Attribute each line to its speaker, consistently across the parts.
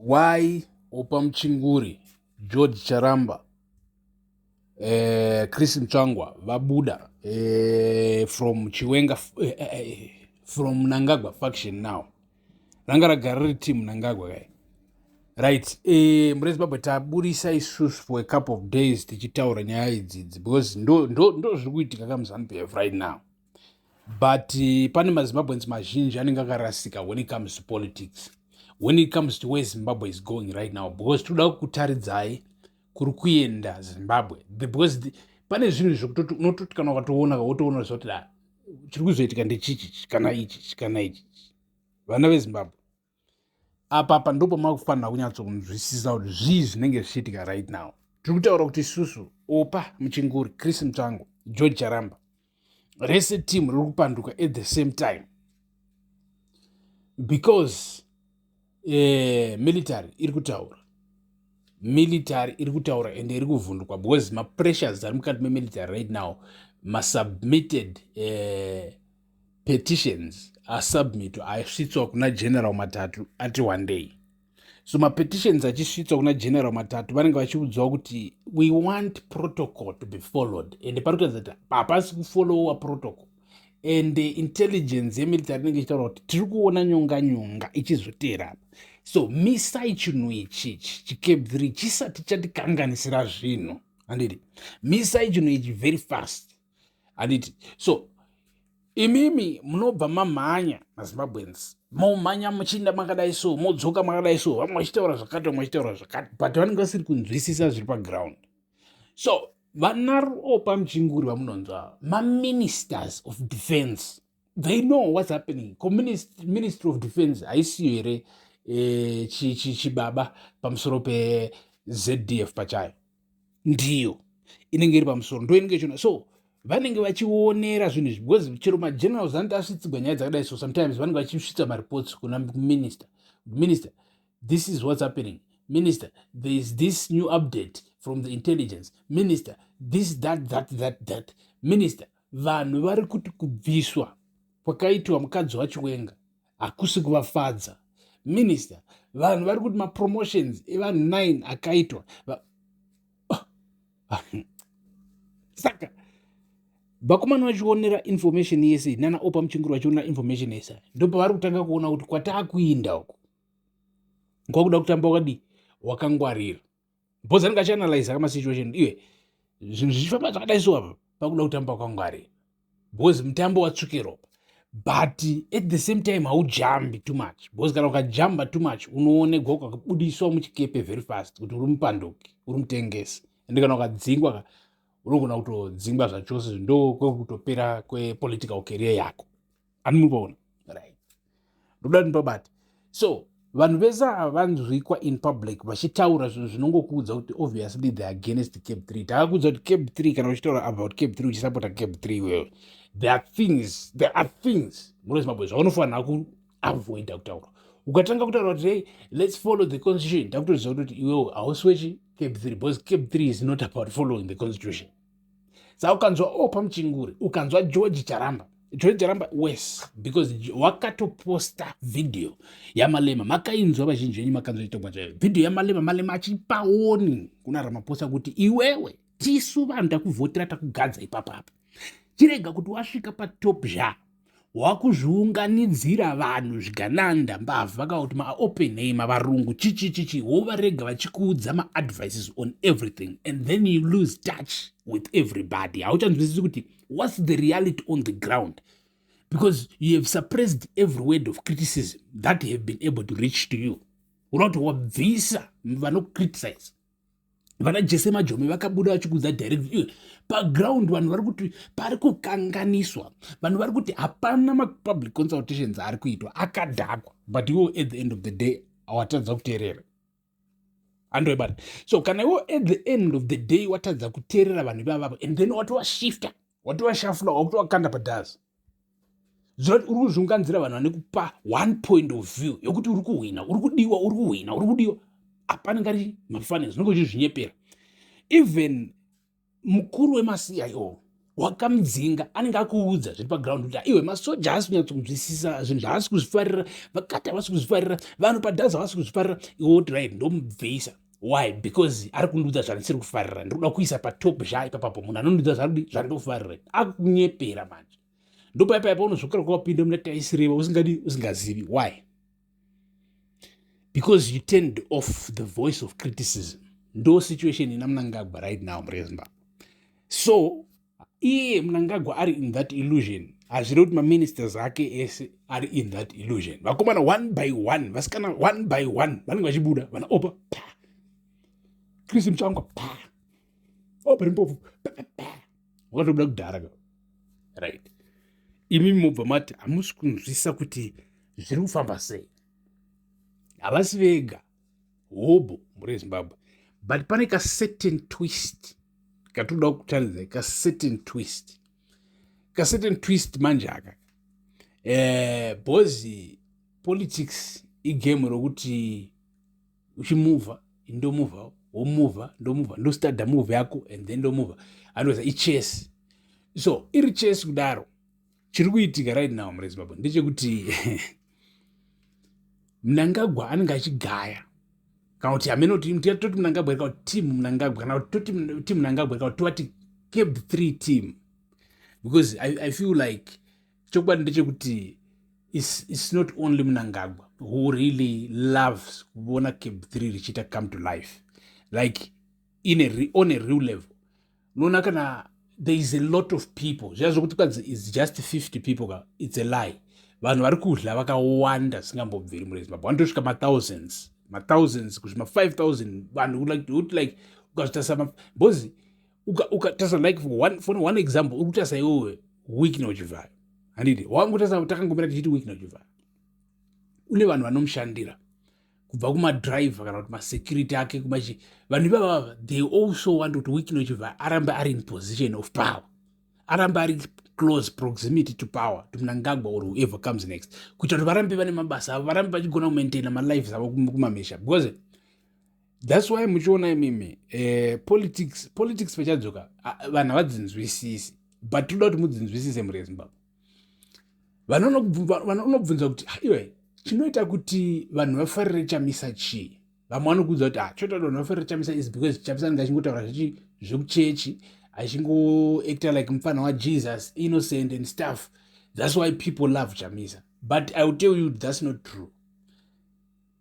Speaker 1: Why Opah Muchinguri, George Charamba, Mntsvangwa, Vabuda, from Chiwenga, from Mnangagwa faction now. Rangaragari team Mnangagwa guy. Right. Murezi Zimbabwe taburisa isusu for a couple of days tichitaura nyaya idzidzi because ndo zviri kuitika kaMozambique right now. But pane maZimbabweans mazhinji anenge akarasika when it comes to politics, when it comes to where Zimbabwe is going right now, because toda kutaridzai kuri kuenda Zimbabwe because pane zvinhu zvekuti unototi kana ukatoona wotoona zoti da chiri kuzoitika ndechichi kana ichi kana ichi. Vana veZimbabwe apa ndipo makufanira kunyatsokunzwisisa kuti zvii zvinenge zvichiitika right now. Tiri kutaura kuti isusu Opah Muchinguri, Mntsvangwa, George Charamba, rese team riri kupanduka at the same time because military iri kutaura ende iri kuvhunduka because mapressures ari mukati memilitary right now masubmitted petitions asubmitwa asvitswa kuna general matatu ati one day. So mapetitions achisvitswa kuna general matatu vanenge vachiudzwa kuti we want protocol to be followed, and pari kutaridza kuti hapasi kufollowa protocol, and intelligence yemilitary inenge ichitaura kuti tiri kuona nyonga ichizoteera apa. So misai chinhu ichi chicape 3 chisati chatikanganisira zvinhu, handiti misai chinhu ichi very fast, handiti. So imimi munobva mamhanya maZimbabweans, momhanya muchinda makadai so, modzoka makadai so, vamwe vachitaura zvakati, but vanenge vasiri kunzwisisa zviri paground. So vana Opah Muchinguri vamunonzwa maministers of defense, they know what's happening. Ministry of defense haisiyo here chibaba pamusoro peZDF pachayo, ndiyo inenge iri pamusoro, ndo inenge ichona. So vanenge vachionera zvinhu izvi because chero magenerals anoti asvitsigwa nyaya dzakadai so sometimes vanenge vachisvitsa mareports kuna minister, this is what's happening, minister, there is this new update from the intelligence, minister, this that, minister. Vanhu vari kuti kubviswa kwakaitwa mukadzi waChiwenga hakusi kuvafadza, minister. Vanhu vari kuti mapromotions evanhu 9 akaitwa saka vakomana vachionera information yese nana Opah Muchinguri vachionera information yese, ndipo vari kutanga kuona kuti kwataakuinda uku kwakuda kutamba wakadi wakangwarira, because anenge achianalyze kamasituation iwe zvinhu zvichifamba zvakadai so apa pakuda kutamba wakangwarira because mutambo watsvuke ropa, but at the same time haujambi too much, because kana ukajamba too much unoonegwa ukabudiswa muchikepe very fast kuti uri mupanduki, uri mutengesi, ende kana ukadzingwa unogona kutodzingwa zvachose, ndo kwekutopera kwepolitical career yako. Animupaona right, ndoda ndobati. So vanhu vese havanzwikwa in public vachitaura zvinhu zvinongokuudza kuti obviously they are against Cape 3. Takakuudza kuti Cape 3 kana uchitaura about Cape 3 uchisapota Cape 3 iwewe, there are things muri Zimbabwe zvaunofanira kuavoida kutaura. Ukatanga kutaura kuti hey, let's follow the constitution, takutoziva kuti iwewe hauswechi Cape 3 because Cape 3 is not about following the constitution. Saka ukanzwa Opah Muchinguri, ukanzwa George Charamba wes because wakatoposta video yamalema, makainzwa vazhinji venyu makanzwa chitongwa chayo, video yamalema achipaoni kuna Ramaphosa kuti iwewe tisu vanhu takuvhotera takugadza ipapapa, chirega kuti wasvika patop wakuzviunganidzira vanhu zvigananda mbavha kuti maopen name varungu chichi wovarega vachikuudza maadvices on everything, and then you lose touch with everybody. Hauchanzwisisi kuti what's the reality on the ground, because you have suppressed every word of criticism that have been able to reach to you. Unoti wabvisa vanokriticize, vana Jesse Majomi vakabuda vachikuudza direct paground, vanhu vari kuti pari kukanganiswa, vanhu vari kuti hapana mapublic consultations ari kuitwa, akadhakwa, but iwo at the end of the day hawatadza kuteerera. Andoibata. So kana iwo at the end of the day watadza kuteerera vanhu vavavo, and then washafula wakuti wakanda padhazi, zvoti uri kuzviunganidzira vanhu vane kupa one point of view yokuti uri kuhwina, uri kudiwa, hapana ngari mafananidzo, zvinenge zvichinyepera. Even mukuru wemaCIO wakamudzinga anenge akuudza zviri paground kuti iwe masoja hasi kunyatsokunzwisisa zvinhu zvaasi kuzvifarira, vakati havasi kuzvifarira, vanhu padhazi havasi kuzvifarira, iwe woti right ndomubvisa. Why? Because ari kundiudza zvandisiri kufarira, ndiri kuda kuisa patop ipapapo, munhu anondiudza zvandinofarira akunyepera manje. Ndopaipa unozvokera kwapinda muna taisireva usingazivi. Why? Because you turned off the voice of criticism. Ndo situation ina Mnangagwa right now mrezimbabwe. So iye Mnangagwa ari in that illusion, hazviri kuti maministers ake ese ari in that illusion. Vakomana one by one, vasikana one by one vanenge vachibuda, vana Opah pa, Chris Mutsvangwa pa, Opah Rimpofu pa pa, wakatobuda kudhara ka, right? Imi mobva mati hamusi kunzwisisa kuti zviri kufamba sei. Havasi vega hobo murezimbabwe, but pane ka certain twist katoda kutaridza, ka certain twist manje aka. Bhozi politics igame rokuti uchimuvha indomuvha, womuvha ndomuvha, ndostarta move yako and then ndomuvha, anoza ichess. So iri chess kudaro, chiri kuitika right now murezimbabwe ndechekuti Mnangagwa anenge achigaya, kana kuti hameno toti Mnangagwa kana kuti team Mnangagwa, kana kuti toti team Mnangagwa, kana kuti toti Cab 3 team, because I feel like chokwadi ndechekuti it's not only Mnangagwa who really loves kuona Cab 3 richita come to life, like on a real level. Unoona kana there is a lot of people, zvazokuti kwanzi it's just 50 people, it's a lie. Vanhu vari kudla vakawanda singambobviri murezimbabwe, vanotosvika ma-thousands kusvika ma-5,000 vanhu like ukazvitarisa bhozi ukatarisa like for one example uri kutarisa iwowe wiki nochivhayo, handiti wangotarisa takangomira tichiti wiki nochivhayo, une vanhu vanomushandira kubva kumadriver kana kuti masecurity ake kumachi, vanhu ivava they also want kuti wiki nochivhayo arambe ari in position of power, arambe ari close proximity to power, to Mnangagwa or whoever comes next, kuita kuti varambe vane mabasa, varambe vachigona kumaintaina malives avo kumamesha, because that's why muchiona imimi politics pachadzoka vanhu havadzinzwisisi, but toda kuti mudzinzwisise murezimbabwe. Vanonobvunza kuti iwe chinoita kuti vanhu vafarire chamisa chii? Vamwe vanokudza kuti choita vanhu vafarire chamisa is because chamisa anenge achingotaura zvekuchechi, achingoacta like mfana waJesus, innocent and stuff. That's why people love chamisa. But I will tell you that's not true.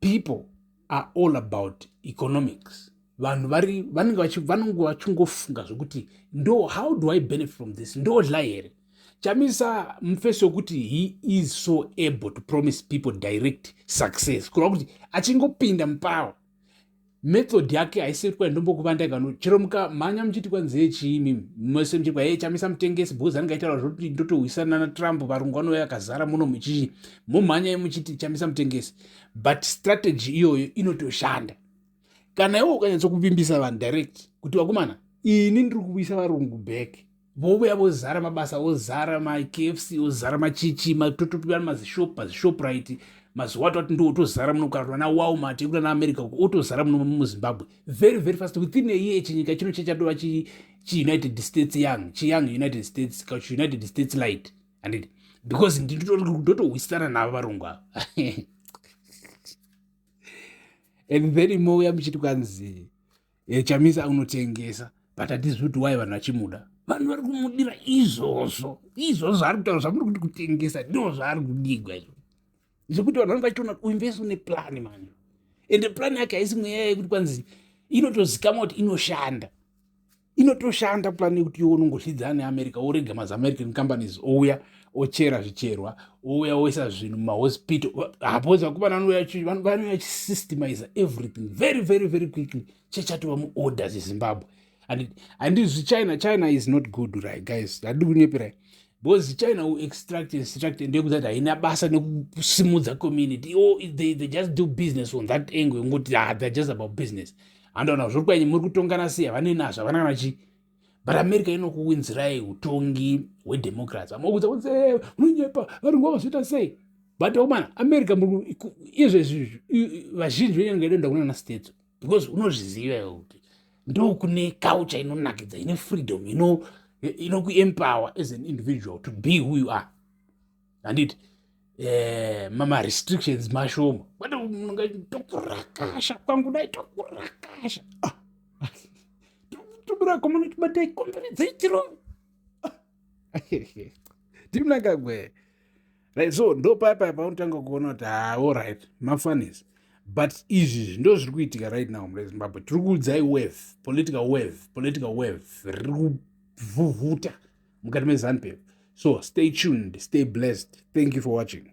Speaker 1: People are all about economics. Vanhu vanenge vachingofunga zvokuti how do I benefit from this? Ndodla here. Chamisa mufeso wokuti he is so able to promise people direct success. Kureva kuti achingopinda mupower, method yake haisiri kwa ndombokuvanda kano chero mukamhanya muchiti kwanzi chimi mose muchiti kwa Chamisa mutengesi, bhozi anenge aitaura zvokuti ndotohwisana naTrump, varungu vanouya akazara muno muchichi momhanya muchiti Chamisa mutengesi, but strategy iyoyo inotoshanda. Kana iwo ukanyatsokuvimbisa vanhu direct kuti vakomana ini ndiri kuvisa varungu back, vouya vozara mabasa, vozara maKFC, vozara machichi, matotopiwa mazishoprite, maziwati wati ndo otozara muno, kana vana Walmart ekuda naAmerica otozara muno muZimbabwe very very fast. Within a year chinyika chino chechadova chi-United States young United States, United States light, and because ndotohwisana navo varungu ava and then mouya muchiti kwanzi Chamisa unotengesa, but hatizvi kuti wai vanhu vachimuda. Vanhu vari kumudira izvozvo ari kutaura zvamuri kuti kutengesa ndo zvaari kudigwa izvo, zvekuti vanhu vanenge vachitoona kuti uinvest une plan manje, and plan yake haisi mweya yekuti kwanzi inotozikamwa kuti inotoshanda plan yekuti iwe unongoshidzana neAmerica, orega mazi-American companies ouya ochera zvicherwa, ouya oisa zvinhu mumahospital, hapozi vakomana vanouya vachisystemize everything very very very quickly, chechatova muorders eZimbabwe. And China is not good, right guys? Handidi kunyeperai, because China will extract ndekuti kuti haina basa nekusimudza community. They just do business on that angle, ngoti they're just about business. Handaona zvori kwanyi muri kutongana sei, havane nazvo, havana kana chi. But America inokuwinzirai utongi hwedemocrats. Amokudza kuti munonyepa, varungu vakazoita sei? But omana America izvezvi vazhinji venyange inoenda kunana states, because unozviziva kuti ndo kune culture inonakidza, ine freedom, inokuempower as an individual to be who you are. Handiti mama restrictions mashoma kwete tokurakasha kwangu dai tokurakasha tobura community batai komberedzei chiromo timnangagwe. Right, so ndo papa paunotanga kuona kuti alright mafanisi, but izvi ndo zviri kuitika right now muzimbabwe. Tiri kuudzai wave, political wave riri kuvhuvhuta mukati mezanupep. So stay tuned, stay blessed. Thank you for watching.